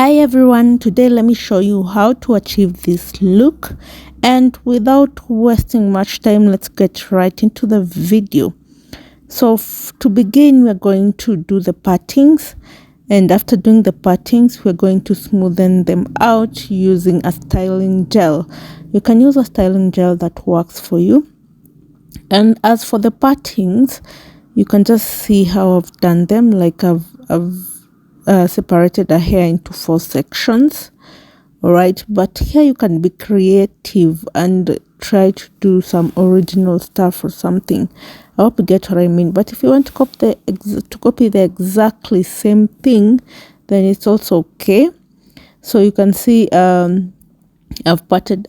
Hi everyone, today let me show you how to achieve this look, and without wasting much time, let's get right into the video. So to begin, we're going to do the partings, and after doing the partings, we're going to smoothen them out using a styling gel. You can use a styling gel that works for you. And as for the partings, you can just see how I've done them. Like I've separated a hair into 4 sections. All right, but here you can be creative and try to do some original stuff or something. I hope you get what I mean. But if you want to copy the exactly same thing, then it's also okay. So you can see I parted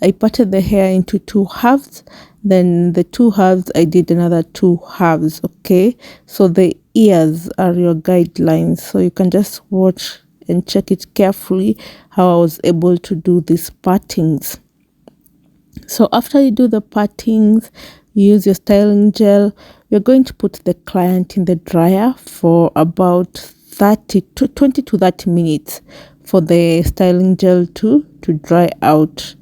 the hair into 2 halves. Then the 2 halves, I did another 2 halves. Okay, so the ears are your guidelines, so you can just watch and check it carefully how I was able to do these partings. So after you do the partings, you use your styling gel. You're going to put the client in the dryer for about 20 to 30 minutes for the styling gel to dry out.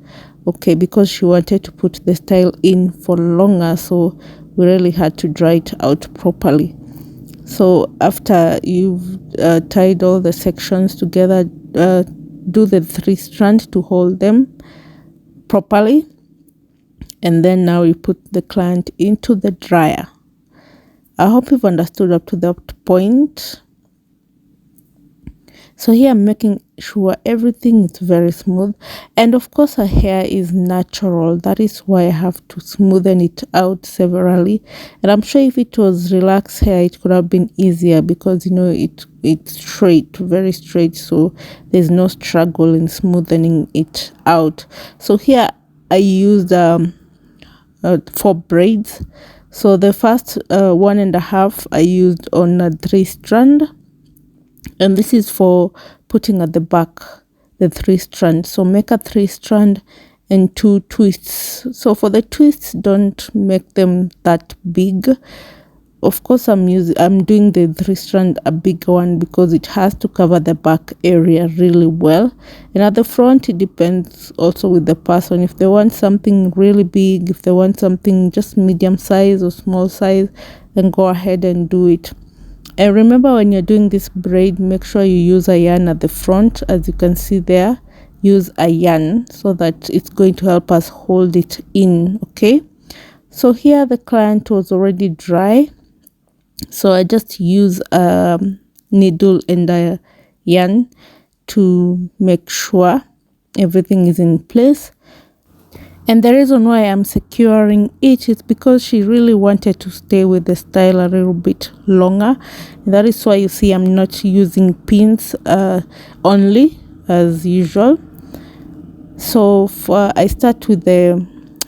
Okay, because she wanted to put the style in for longer, so we really had to dry it out properly. So after you've tied all the sections together, do the 3 strands to hold them properly, and then now you put the client into the dryer. I hope you've understood up to that point. So here I'm making sure everything is very smooth, and of course her hair is natural. That is why I have to smoothen it out severally. And I'm sure if it was relaxed hair, it could have been easier, because you know it's straight, very straight, so there's no struggle in smoothing it out. So here I used 4 braids. So the first 1.5 I used on a 3 strand, and this is for putting at the back the 3 strands. So make a 3 strand and 2 twists. So for the twists, don't make them that big. Of course, I'm doing the 3 strand a big one, because it has to cover the back area really well. And at the front, it depends also with the person. If they want something really big, if they want something just medium size or small size, then go ahead and do it. And remember, when you're doing this braid, make sure you use a yarn at the front. As you can see there, use a yarn so that it's going to help us hold it in. Okay, so here the client was already dry, so I just use a needle and a yarn to make sure everything is in place. And the reason why I'm securing it is because she really wanted to stay with the style a little bit longer. And that is why you see I'm not using pins only as usual. So I start with the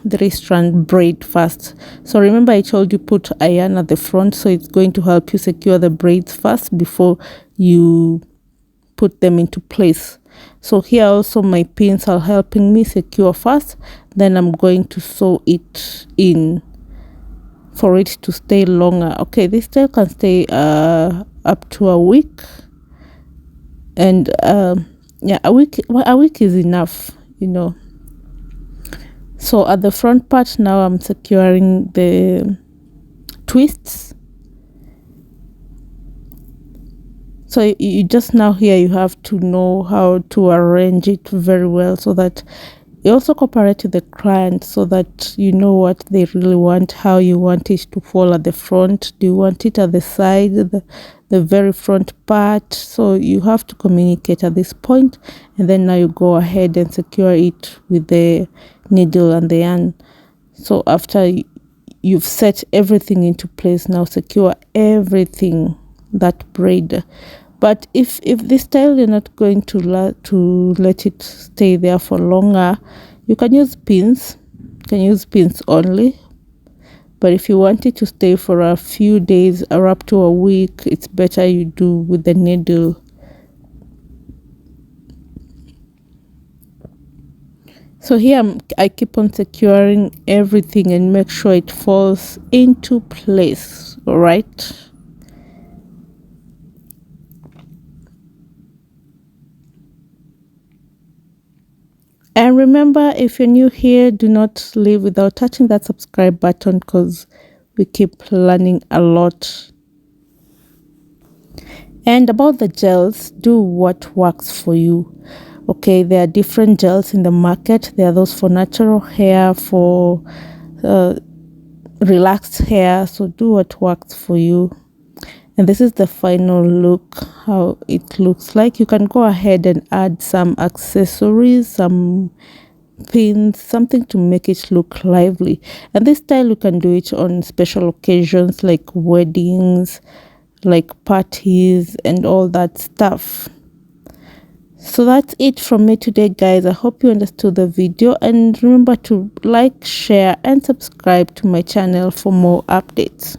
3 strand braid first. So remember, I told you put a yarn at the front, so it's going to help you secure the braids first before you put them into place. So here also my pins are helping me secure first, then I'm going to sew it in for it to stay longer. Okay, this style can stay up to a week, and yeah, a week is enough, you know. So at the front part now, I'm securing the twists. So you just now here, you have to know how to arrange it very well, so that you also cooperate with the client, so that you know what they really want, how you want it to fall at the front. Do you want it at the side, the very front part? So you have to communicate at this point, and then now you go ahead and secure it with the needle and the yarn. So after you've set everything into place, now secure everything, that braid. But if this style you're not going to let it stay there for longer, you can use pins. You can use pins only. But if you want it to stay for a few days or up to a week, it's better you do with the needle. So here I keep on securing everything and make sure it falls into place. All right. And remember, if you're new here, do not leave without touching that subscribe button, because we keep learning a lot. And about the gels, do what works for you. Okay, there are different gels in the market. There are those for natural hair, for relaxed hair, so do what works for you. And this is the final look, how it looks like. You can go ahead and add some accessories, some pins, something to make it look lively. And this style, you can do it on special occasions like weddings, like parties and all that stuff. So that's it from me today, guys. I hope you understood the video, and remember to like, share and subscribe to my channel for more updates.